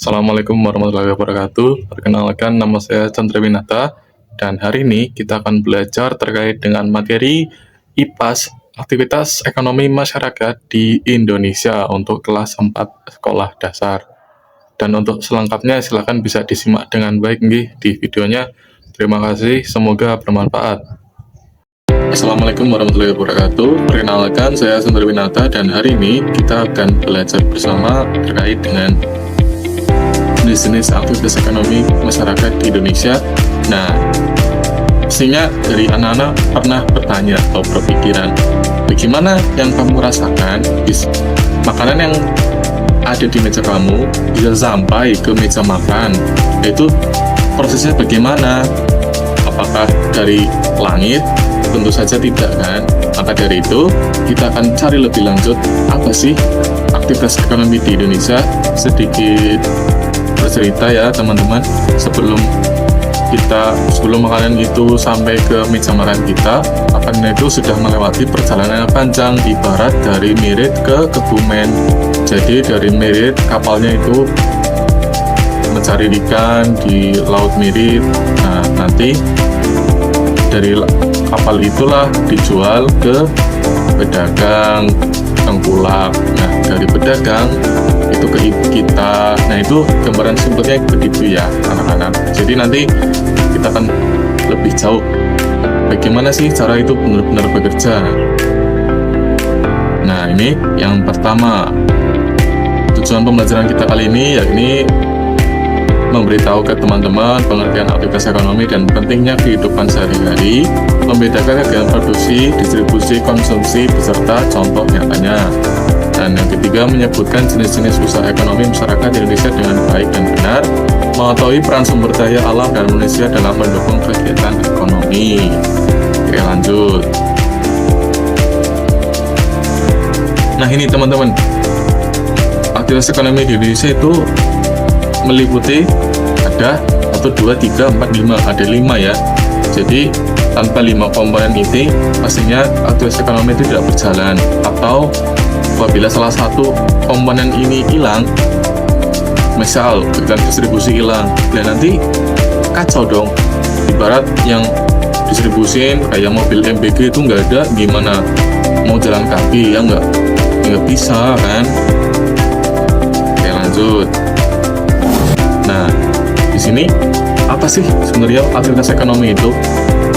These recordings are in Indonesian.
Assalamualaikum warahmatullahi wabarakatuh. Perkenalkan, nama saya Chandra Winata, dan hari ini kita akan belajar terkait dengan materi IPAS, Aktivitas Ekonomi Masyarakat di Indonesia untuk kelas 4 sekolah dasar. Dan untuk selengkapnya silakan bisa disimak dengan baik di videonya. Terima kasih, semoga bermanfaat. Assalamualaikum warahmatullahi wabarakatuh. Perkenalkan, saya Chandra Winata, dan hari ini kita akan belajar bersama terkait dengan jenis aktivitas ekonomi masyarakat di Indonesia. Nah, pastinya dari anak-anak pernah bertanya atau berpikiran, bagaimana yang kamu rasakan makanan yang ada di meja kamu bisa sampai ke meja makan, yaitu prosesnya bagaimana? Apakah dari langit? Tentu saja tidak, kan? Maka dari itu kita akan cari lebih lanjut apa sih aktivitas ekonomi di Indonesia. Sedikit bercerita ya teman-teman, sebelum makanan itu sampai ke meja makan kita, makanan itu sudah melewati perjalanan yang panjang, ibarat dari Mirit ke Kebumen. Jadi dari Mirit kapalnya itu mencari ikan di Laut Mirit. Nah, nanti dari kapal itulah dijual ke pedagang tengkulak. Nah, dari pedagang itu ke ibu kita. Nah, itu gambaran simpelnya begitu ya anak-anak. Jadi nanti kita akan lebih jauh bagaimana sih cara itu benar-benar bekerja. Nah, ini yang pertama, tujuan pembelajaran kita kali ini yakni memberitahu ke teman-teman pengertian aktivitas ekonomi dan pentingnya kehidupan sehari-hari, membedakan kegiatan produksi, distribusi, konsumsi, beserta contoh nyatanya. Dan yang ketiga, menyebutkan jenis-jenis usaha ekonomi masyarakat Indonesia dengan baik dan benar, mengetahui peran sumber daya alam dan manusia dalam mendukung kegiatan ekonomi. Oke, lanjut. Nah, ini teman-teman, aktivitas ekonomi di Indonesia itu meliputi ada 1, 2, 3, 4, 5, ada 5 ya. Jadi tanpa 5 komponen ini pastinya aktivitas ekonomi itu tidak berjalan, atau apabila salah satu komponen ini hilang, misal kegiatan distribusi hilang, dan nanti kacau dong. Ibarat yang distribusin kayak mobil MBG itu nggak ada, gimana mau jalan kaki ya, nggak bisa kan. Oke, lanjut. Nah, di sini apa sih sebenarnya aktivitas ekonomi itu?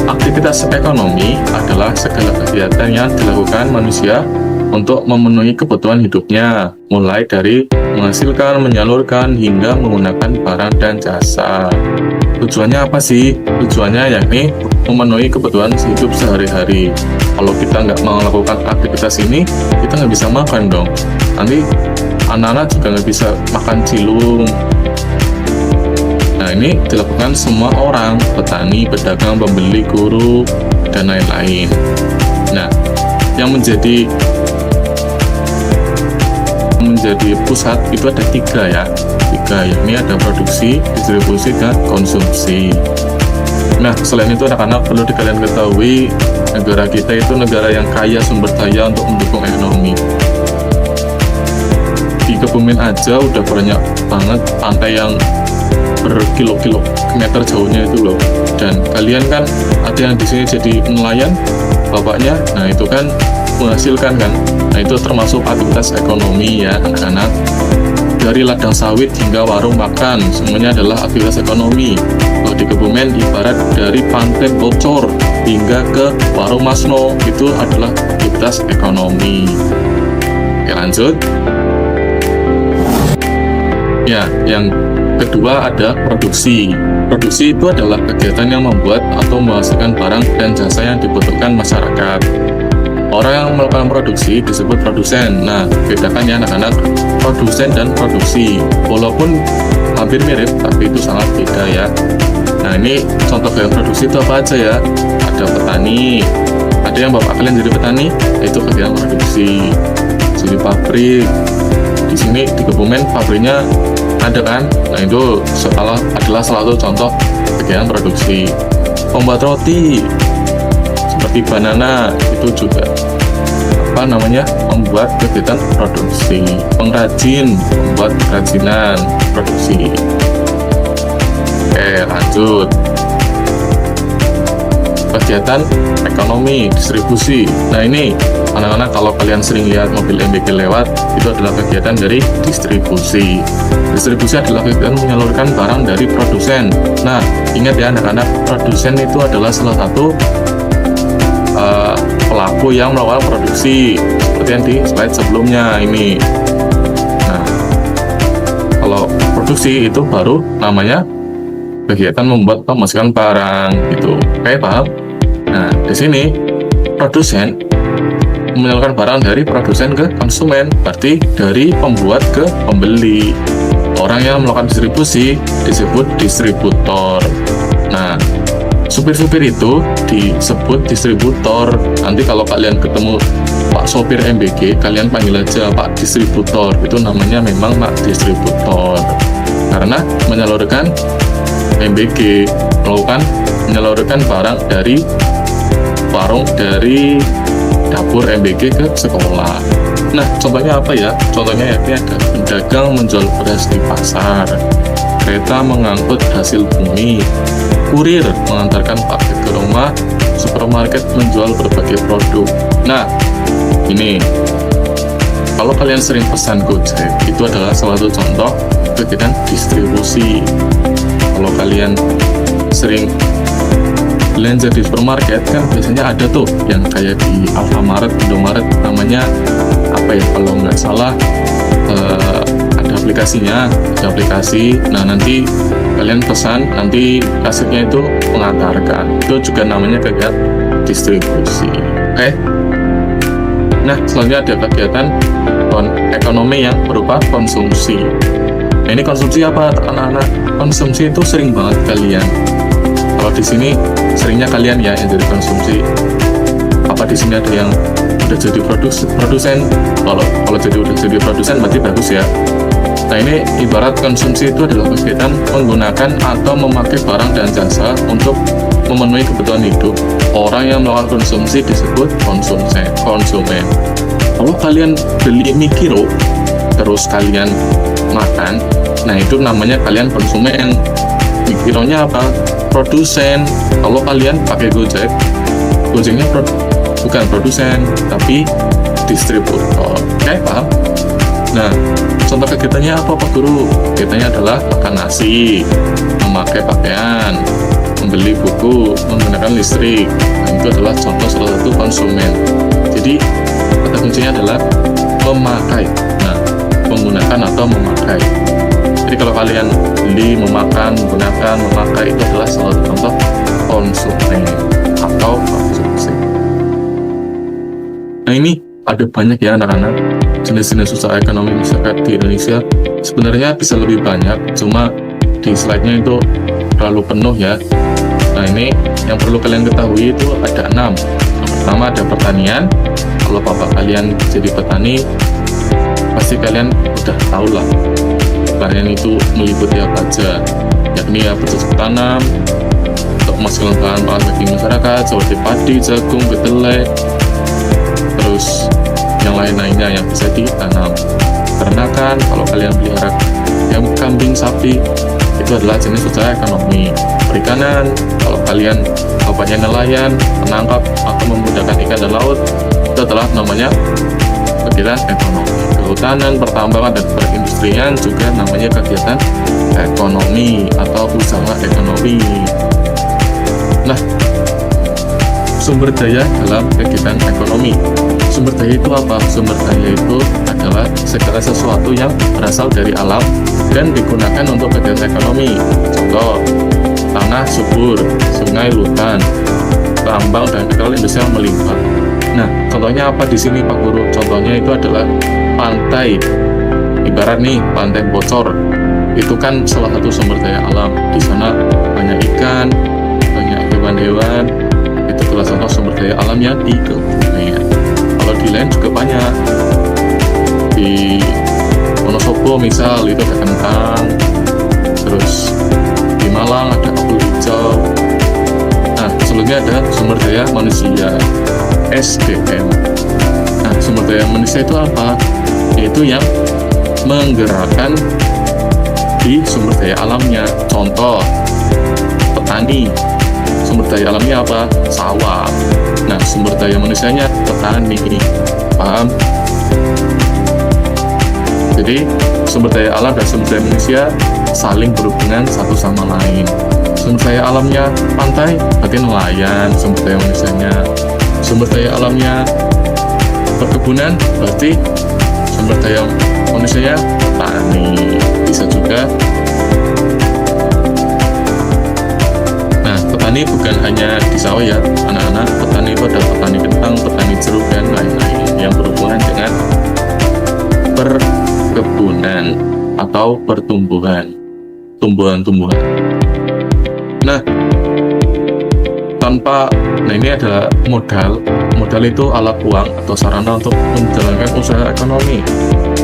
Aktivitas ekonomi adalah segala kegiatan yang dilakukan manusia untuk memenuhi kebutuhan hidupnya, mulai dari menghasilkan, menyalurkan, hingga menggunakan barang dan jasa. Tujuannya apa sih? Tujuannya yakni memenuhi kebutuhan hidup sehari-hari. Kalau kita nggak melakukan aktivitas ini, kita nggak bisa makan dong. Nanti anak-anak juga nggak bisa makan cilung. Nah, ini dilakukan semua orang, petani, pedagang, pembeli, guru, dan lain-lain. Nah, yang menjadi pusat itu ada 3 ya. 3, yakni ada produksi, distribusi, dan konsumsi. Nah, selain itu anak-anak perlu kalian ketahui, negara kita itu negara yang kaya sumber daya untuk mendukung ekonomi. Di Kebumen aja udah banyak banget pantai yang berkilo-kilometer jauhnya itu loh. Dan kalian kan ada yang di sini jadi nelayan, bapaknya, nah itu kan menghasilkan kan. Nah, itu termasuk aktivitas ekonomi ya anak-anak. Dari ladang sawit hingga warung makan, semuanya adalah aktivitas ekonomi. Kalau di Kebumen ibarat dari pantai Bocor hingga ke warung Masno, itu adalah aktivitas ekonomi. Oke, lanjut. Ya, yang kedua ada produksi. Produksi itu adalah kegiatan yang membuat atau menghasilkan barang dan jasa yang dibutuhkan masyarakat. Orang yang melakukan produksi disebut produsen. Nah, bedakan ya anak-anak, produsen dan produksi. Walaupun hampir mirip, tapi itu sangat beda ya. Nah, ini contoh gaya produksi itu apa aja ya? Ada petani. Ada yang bapak kalian jadi petani, itu kegiatan produksi. Jadi pabrik. Di sini di Kebumen pabriknya ada kan? Nah, itu adalah salah satu contoh kegiatan produksi. Pembuat roti seperti banana itu juga membuat kegiatan produksi. Pengrajin membuat kerajinan, produksi. Oke, lanjut. Kegiatan ekonomi, distribusi. Nah ini anak-anak, kalau kalian sering lihat mobil MBG lewat, itu adalah kegiatan dari distribusi. Distribusi adalah kegiatan menyalurkan barang dari produsen. Nah, ingat ya anak-anak, produsen itu adalah salah satu pelaku yang melakukan produksi, seperti yang di slide sebelumnya ini. Nah, kalau produksi itu baru namanya kegiatan membuat pemasukan barang gitu. Oke, paham? Nah, di sini produsen menyalurkan barang dari produsen ke konsumen, berarti dari pembuat ke pembeli. Orang yang melakukan distribusi disebut distributor. Nah, supir-supir itu disebut distributor. Nanti kalau kalian ketemu Pak sopir MBG, kalian panggil aja Pak distributor. Itu namanya memang Pak distributor. Karena menyalurkan MBG, menyalurkan barang dari warung, dari dapur MBG ke sekolah. Nah, contohnya apa ya? Contohnya ya, ada pedagang menjual beras di pasar, kereta mengangkut hasil bumi, kurir mengantarkan paket ke rumah, supermarket menjual berbagai produk. Nah, ini kalau kalian sering pesan Gojek, itu adalah salah satu contoh kegiatan distribusi. Kalau kalian sering belanja di supermarket, kan biasanya ada tuh yang kayak di Alfamaret, Indomaret, namanya apa ya, kalau nggak salah ada aplikasinya, ada aplikasi. Nah, nanti kalian pesan, nanti kasirnya itu mengantarkan. Itu juga namanya kegiatan distribusi. Oke. Nah, selanjutnya ada kegiatan ekonomi yang berupa konsumsi. Nah, ini konsumsi apa anak-anak? Konsumsi itu sering banget kalian. Kalau di sini seringnya kalian ya yang jadi konsumsi. Apa di sini ada yang udah jadi produsen? Kalau udah jadi produsen berarti bagus ya. Nah, ini ibarat konsumsi itu adalah kegiatan menggunakan atau memakai barang dan jasa untuk memenuhi kebutuhan hidup. Orang yang melakukan konsumsi disebut konsumen. Kalau kalian beli mie kilo terus kalian makan, nah itu namanya kalian konsumen. Mie kilonya apa? Produsen. Kalau kalian pakai Gojek, Gojeknya bukan produsen tapi distributor. Oke, paham? Nah, contoh kegiatannya apa Pak Guru? Kegiatannya adalah makan nasi, memakai pakaian, membeli buku, menggunakan listrik. Nah, itu adalah contoh salah satu konsumen. Jadi kata kuncinya adalah memakai. Nah, menggunakan atau memakai. Jadi kalau kalian beli, memakan, menggunakan, memakai, itu adalah salah satu contoh konsumen atau konsumsi. Nah, ini ada banyak ya anak-anak jenis-jenis usaha ekonomi masyarakat di Indonesia. Sebenarnya bisa lebih banyak, cuma di slide-nya itu terlalu penuh ya. Nah, ini yang perlu kalian ketahui itu ada 6. Yang pertama ada pertanian. Kalau bapak kalian jadi petani, pasti kalian udah tahu lah pertanian itu meliputi apa aja, yakni ya bercocok tanam untuk menghasilkan bahan pangan bagi masyarakat seperti padi, jagung, kedelai, terus yang lain-lainnya yang bisa ditanam. Peternakan, kalau kalian pelihara yang kambing, sapi, itu adalah jenis usaha ekonomi. Perikanan, kalau kalian bapaknya nelayan, menangkap atau memudahkan ikan dan laut, itu adalah namanya kegiatan ekonomi. Kehutanan, pertambangan, dan perindustrian juga namanya kegiatan ekonomi atau usaha ekonomi. Nah, sumber daya dalam kegiatan ekonomi. Sumber daya itu apa? Sumber daya itu adalah segala sesuatu yang berasal dari alam dan digunakan untuk kegiatan ekonomi. Contoh, tanah subur, sungai, lautan, tambang, dan mineral industrial melimpah. Nah, contohnya apa di sini Pak Guru? Contohnya itu adalah pantai. Ibarat nih, pantai bocor. Itu kan salah satu sumber daya alam. Di sana banyak ikan, banyak hewan-hewan. Itu adalah contoh sumber daya alam yang dikebumikan. Kalau di lain juga banyak. Di Wonosobo misal itu ada kentang. Terus di Malang ada apel hijau. Nah, selanjutnya ada sumber daya manusia, SDM. Nah, sumber daya manusia itu apa? Yaitu yang menggerakkan di sumber daya alamnya. Contoh, petani, sumber daya alamnya apa? Sawah. Nah, sumber daya manusianya petani. Paham? Jadi, sumber daya alam dan sumber daya manusia saling berhubungan satu sama lain. Sumber daya alamnya pantai, berarti nelayan, sumber daya manusianya. Sumber daya alamnya perkebunan, berarti sumber daya manusianya petani. Bisa juga. Nah, petani bukan hanya di sawah ya, anak-anak. Petani itu ada petani kentang, petani jeruk, dan lain-lain yang berhubungan dengan perkebunan atau pertumbuhan, tumbuhan-tumbuhan. Nah, ini adalah modal. Modal itu alat uang atau sarana untuk menjalankan usaha ekonomi.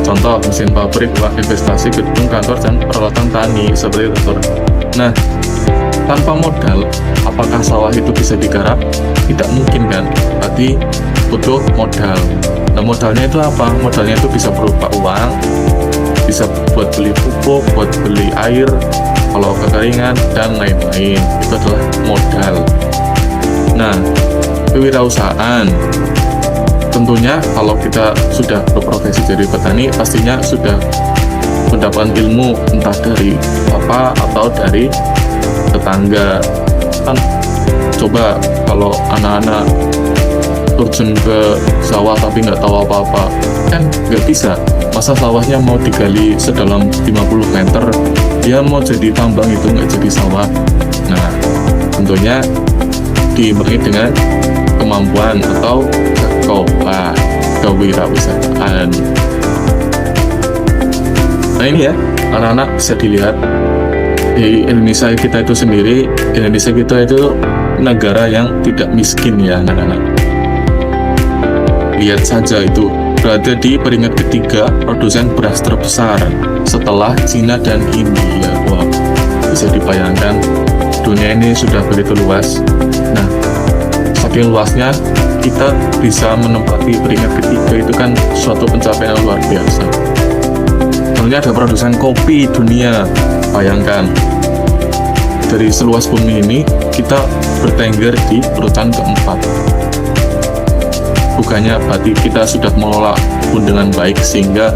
Contoh, mesin pabrik, uang investasi, gedung, kantor, dan peralatan tani seperti itu. Nah, tanpa modal, apakah sawah itu bisa digarap? Tidak mungkin kan? Berarti butuh modal. Nah, modalnya itu apa? Modalnya itu bisa berupa uang, bisa buat beli pupuk, buat beli air, kalau kekeringan, dan lain-lain. Itu adalah modal. Nah, kewirausahaan. Tentunya kalau kita sudah berprofesi jadi petani, pastinya sudah mendapatkan ilmu entah dari bapak atau dari tetangga. Kan coba kalau anak-anak terjun ke sawah tapi nggak tahu apa-apa, kan nggak bisa. Masa sawahnya mau digali sedalam 50 meter, dia mau jadi tambang itu nggak jadi sawah. Nah, tentunya diimbangi dengan kemampuan atau kewirausahaan. Nah, ini ya, anak-anak bisa dilihat di Indonesia kita itu sendiri. Indonesia kita itu negara yang tidak miskin ya, anak-anak. Lihat saja, itu berada di peringkat ketiga produsen beras terbesar setelah Cina dan India. Wah, bisa dibayangkan dunia ini sudah begitu luas. Nah, saking luasnya kita bisa menempati peringkat ketiga, itu kan suatu pencapaian yang luar biasa. Tentunya ada produsen kopi dunia. Bayangkan, dari seluas bumi ini kita bertengger di urutan keempat. Bukannya berarti kita sudah mengelola pun dengan baik sehingga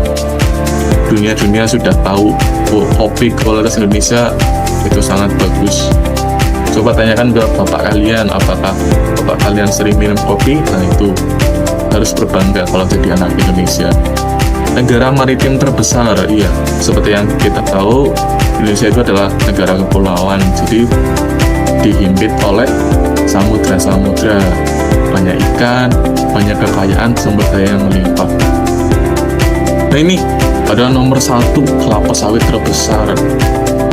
dunia sudah tahu kopi kualitas Indonesia itu sangat bagus. Coba tanyakan ke bapak kalian, apakah bapak kalian sering minum kopi? Nah, itu harus berbangga kalau jadi anak Indonesia. Negara maritim terbesar, iya, seperti yang kita tahu, Indonesia itu adalah negara kepulauan, jadi dihimpit oleh samudra-samudra, banyak ikan, banyak kekayaan sumber daya yang melimpah. Nah, ini adalah nomor 1 kelapa sawit terbesar,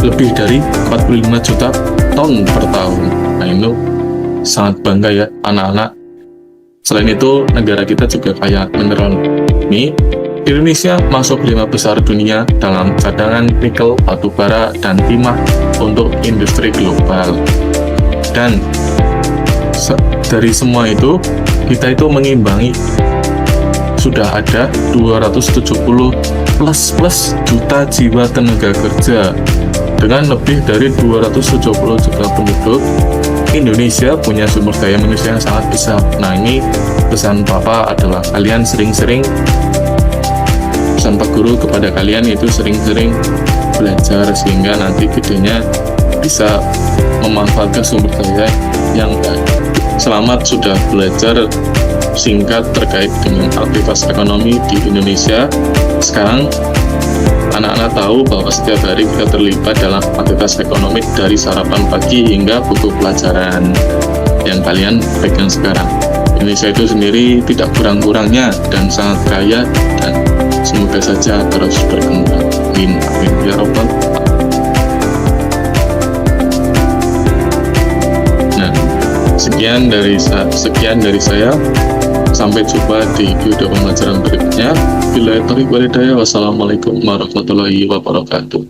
lebih dari 45 juta ton per tahun. Nah, itu sangat bangga ya anak-anak. Selain itu, negara kita juga kaya mineral. Indonesia masuk 5 besar dunia dalam cadangan nikel, batu bara, dan timah untuk industri global. Dan dari semua itu, kita itu mengimbangi sudah ada 270 plus juta jiwa tenaga kerja. Dengan lebih dari 270 juta penduduk, Indonesia punya sumber daya manusia yang sangat besar. Nah, ini pesan Bapak adalah kalian sering-sering, pesan Pak Guru kepada kalian itu sering-sering belajar sehingga nanti gedenya bisa memanfaatkan sumber daya yang baik. Selamat sudah belajar singkat terkait dengan aktivitas ekonomi di Indonesia. Sekarang anak-anak tahu bahwa setiap hari kita terlibat dalam aktivitas ekonomi dari sarapan pagi hingga buku pelajaran yang kalian pegang sekarang. Indonesia itu sendiri tidak kurang-kurangnya dan sangat kaya, dan semoga saja terus berkembang. Amin, amin ya Rabbal. Nah, sekian dari saya. Sampai jumpa di video pembelajaran berikutnya. Billahi taufiq wal hidayah. Wassalamualaikum warahmatullahi wabarakatuh.